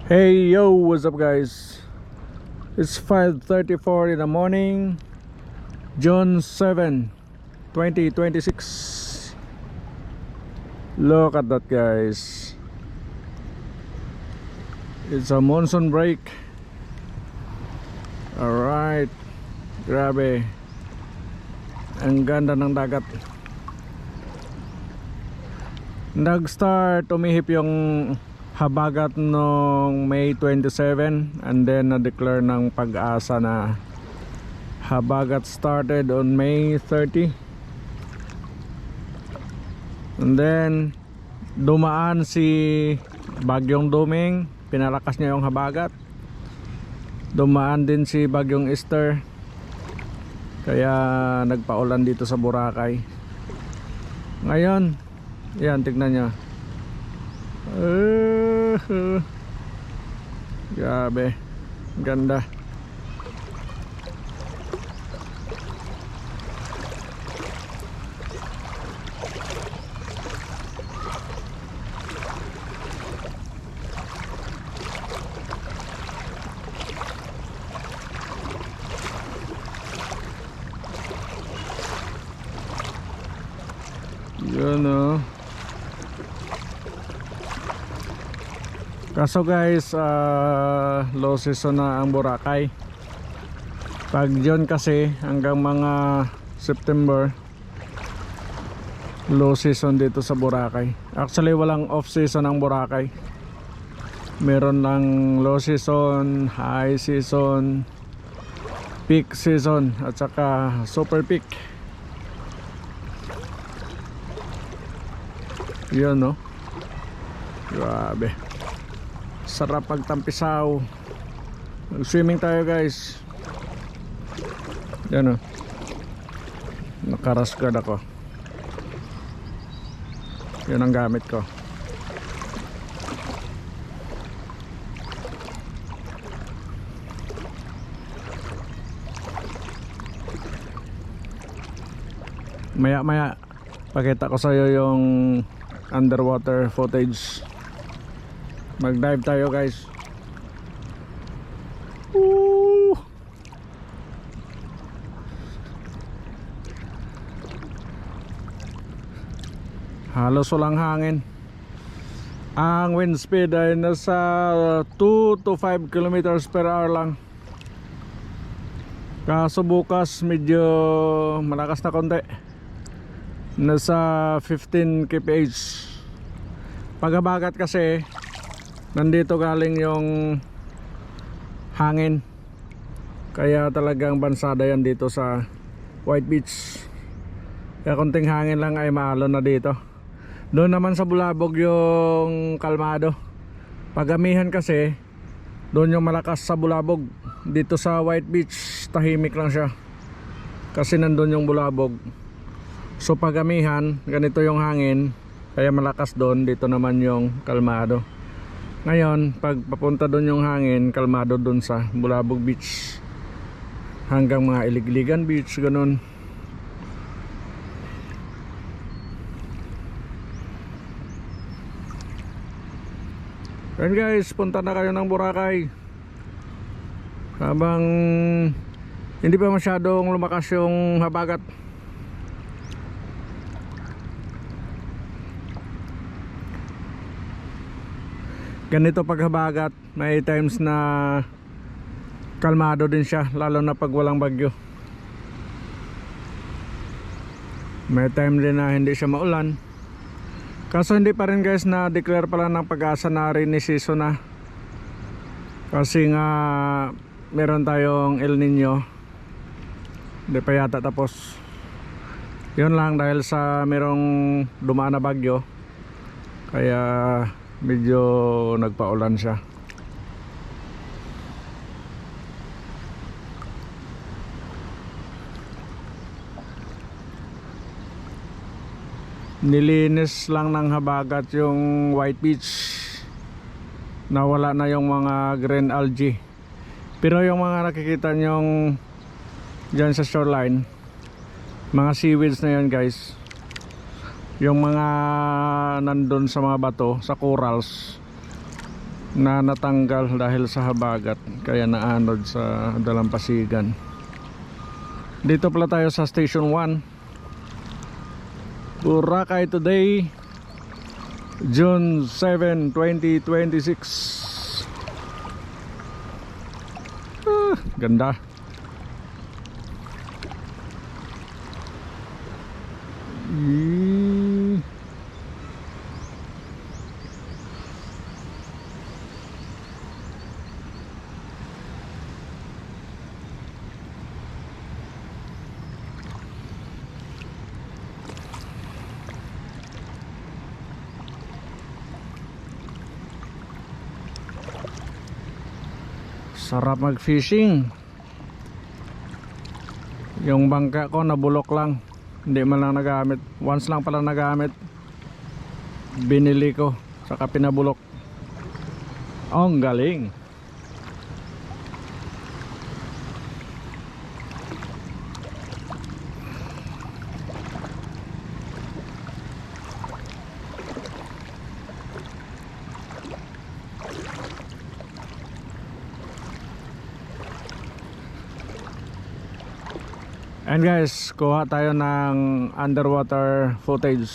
Hey yo, what's up guys? It's 5:34 in the morning, June 7, 2026. Look at that guys. It's a monsoon break. Alright. Grabe. Ang ganda ng dagat. Nag-start umihip yung habagat noong May 27 and then na-declare ng Pag-asa na habagat started on May 30 and then dumaan si Bagyong Duming, pinalakas niya yung habagat. Dumaan din si Bagyong Esther, kaya nagpaulan dito sa Boracay. Ngayon yan, tignan nyo. Grabe, ganda. Yun o. Kaso guys, low season na ang Boracay. Pag June kasi hanggang mga September, low season dito sa Boracay. Actually walang off season ang Boracay. Meron lang low season, high season, peak season at saka super peak. Yun no. Grabe. Sarap pagtampisaw. Mag-swimming tayo guys. Yan o. Naka-rash guard ako. Yan ang gamit ko. Maya maya pakita ko sa iyo yung underwater footage. Mag-dive tayo guys. Woo! Halos walang hangin. Ang wind speed ay nasa 2 to 5 kilometers per hour lang. Kaso bukas medyo malakas na konti. Nasa 15 kph. Paghabagat kasi nandito galing yung hangin, kaya talagang bansada yan dito sa White Beach. Kaya konting hangin lang ay maalon na dito. Doon naman sa Bulabog yung kalmado. Pagamihan kasi doon yung malakas sa Bulabog. Dito sa White Beach tahimik lang siya kasi nandun yung Bulabog. So pagamihan ganito yung hangin, kaya malakas doon. Dito naman yung kalmado. Ngayon, pag papunta doon yung hangin, kalmado doon sa Bulabog Beach. Hanggang mga Ilig-Iligan Beach, ganun. And guys, punta na kayo ng Boracay. Habang hindi pa masyadong lumakas yung habagat. Ganito pag habagat, may times na kalmado din siya, lalo na pag walang bagyo. May time din na hindi siya maulan. Kaso hindi pa rin guys na declare pala ng Pag-asa na rainy season na. Kasi nga meron tayong El Nino. Hindi pa yata tapos. Yun lang dahil sa merong dumaan na bagyo, kaya medyo nagpaulan siya. Nilinis lang ng habagat yung White Beach. Nawala na yung mga green algae. Pero yung mga nakikita nyong dyan sa shoreline, mga seaweeds na yun guys, yung mga nandun sa mga bato, sa corals, na natanggal dahil sa habagat, kaya naanod sa dalampasigan. Dito pala tayo sa Station 1, Boracay today, June 7, 2026. Ganda. Sarap mag-fishing. Yung bangka ko nabulok lang, hindi man lang nagamit. Once lang pala nagamit, binili ko saka pinabulok. Ang galing. And guys, kuha tayo ng underwater footage.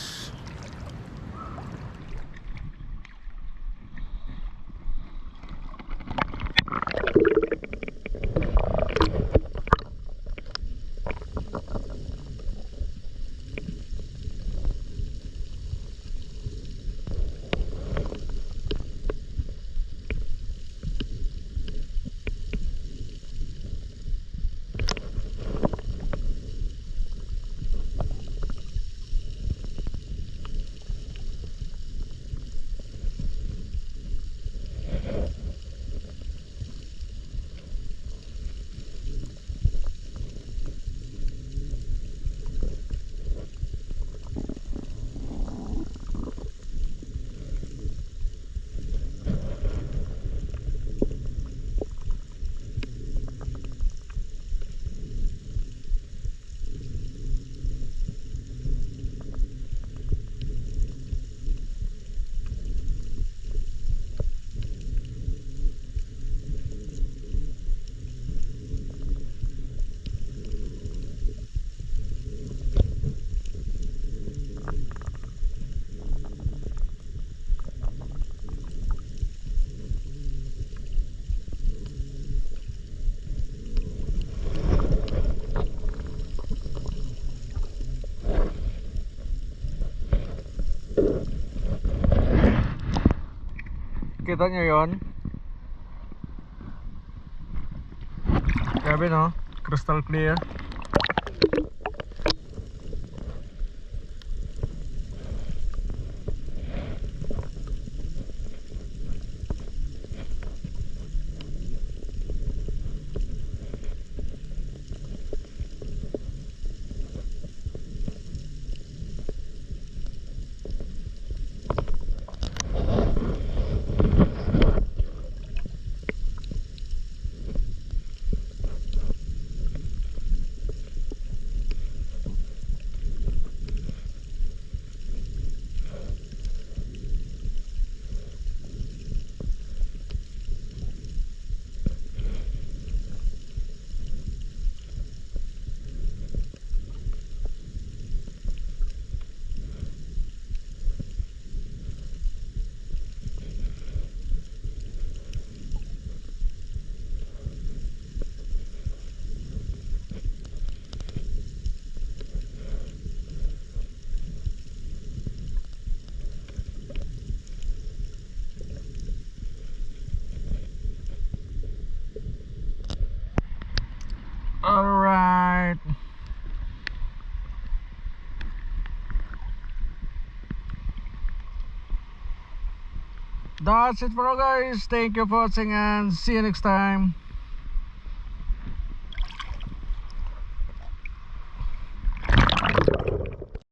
Kita nyo yon? Grabe no? Crystal clear. Alright. That's it for all guys. Thank you for watching and see you next time.